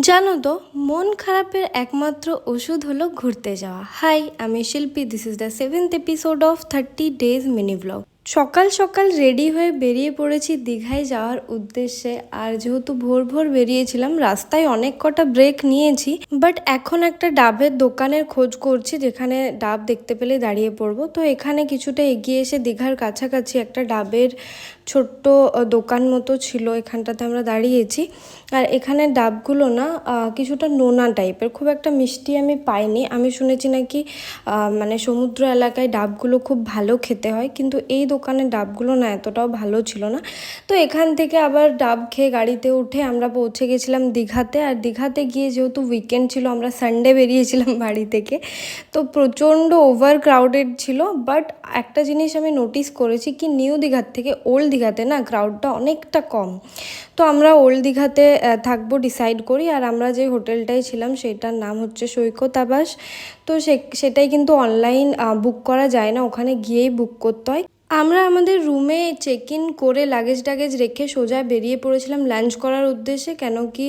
জানো তো, মন খারাপের একমাত্র ওষুধ হলো ঘুরতে যাওয়া। হাই, আমি শিল্পী। This is the 7th episode of 30 days mini blog. সকাল সকাল রেডি হয়ে বেরিয়ে পড়েছি দীঘায় যাওয়ার উদ্দেশ্যে। আর যেহেতু ভোর ভোর বেরিয়েছিলাম, রাস্তায় অনেক কটা ব্রেক নিয়েছি, বাট এখন একটা ডাবের দোকানের খোঁজ করছি যেখানে ডাব দেখতে পেলে দাঁড়িয়ে পড়বো। তো এখানে কিছুটা এগিয়ে এসে দীঘার কাছাকাছি একটা ডাবের ছোট্ট দোকান মতো ছিল, এখানটাতে আমরা দাঁড়িয়েছি। আর এখানে ডাবগুলো না কিছুটা নোনা টাইপের, খুব একটা মিষ্টি আমি পাইনি। আমি শুনেছি নাকি মানে সমুদ্র এলাকায় ডাবগুলো খুব ভালো খেতে হয়, কিন্তু এই দোকানের ডাবগুলো না এতটাও ভালো ছিল না। তো এখান থেকে আবার ডাব খেয়ে গাড়িতে উঠে আমরা পৌঁছে গেছিলাম দীঘাতে। আর দীঘাতে গিয়ে যেহেতু উইকেন্ড ছিল, আমরা সানডে বেরিয়েছিলাম বাড়ি থেকে, তো প্রচণ্ড ওভার ক্রাউডেড ছিল। বাট একটা জিনিস আমি নোটিস করেছি কি, নিউ দীঘার থেকে ওল্ড দীঘাতে না ক্রাউডটা অনেকটা কম। তো আমরা ওল্ড দীঘাতে থাকবো ডিসাইড করি। আর আমরা যে হোটেলটায় ছিলাম সেটার নাম হচ্ছে সৈকত আবাস। তো সেটাই কিন্তু অনলাইন বুক করা যায় না, ওখানে গিয়েই বুক করতে হয়। আমরা আমাদের রুমে চেক ইন করে লাগেজ টাগেজ রেখে সোজা বেরিয়ে পড়েছিলাম লাঞ্চ করার উদ্দেশ্যে। কেন কি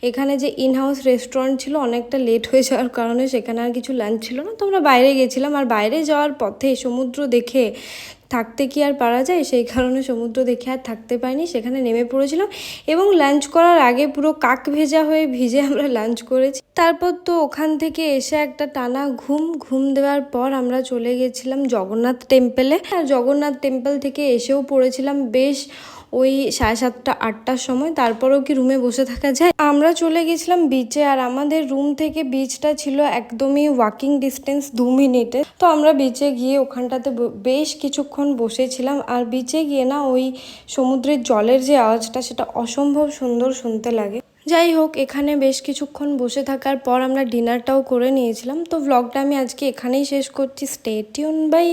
এখানে যে ইন হাউস রেস্টুরেন্ট ছিল, অনেকটা লেট হয়ে যাওয়ার কারণে সেখানে আর কিছু লাঞ্চ ছিল না। তো আমরা বাইরে গেছিলাম, আর বাইরে যাওয়ার পথে সমুদ্র দেখে থাকতে কি আর পারা যায়, সেই কারণে সমুদ্র দেখে আর থাকতে পারিনি, সেখানে নেমে পড়েছিলাম। এবং লাঞ্চ করার আগে পুরো কাক ভেজা হয়ে ভিজে আমরা লাঞ্চ করেছি। তারপর তো ওখান থেকে এসে একটা টানা ঘুম দেওয়ার পর আমরা চলে গেছিলাম জগন্নাথ টেম্পলে। আর জগন্নাথ টেম্পল থেকে এসেও পড়েছিলাম বেশ ওই 7:30-8টার সময়। তারপরেও কি রুমে বসে থাকা যায়? আমরা চলে গেছিলাম বিচে। আর আমাদের রুম থেকে বিচটা ছিল একদমই ওয়াকিং ডিস্টেন্স 2 মিনিটে। তো আমরা বিচে গিয়ে ওখানটাতে বেশ কিছুক্ষণ বসেছিলাম। আর বিচে গিয়ে না ওই সমুদ্রের জলের যে আওয়াজটা, সেটা অসম্ভব সুন্দর শুনতে লাগে। যাই হোক, এখানে বেশ কিছুক্ষণ বসে থাকার পর আমরা ডিনারটাও করে নিয়েছিলাম। তো ব্লগটা আমি আজকে এখানেই শেষ করছি। Stay tune, by.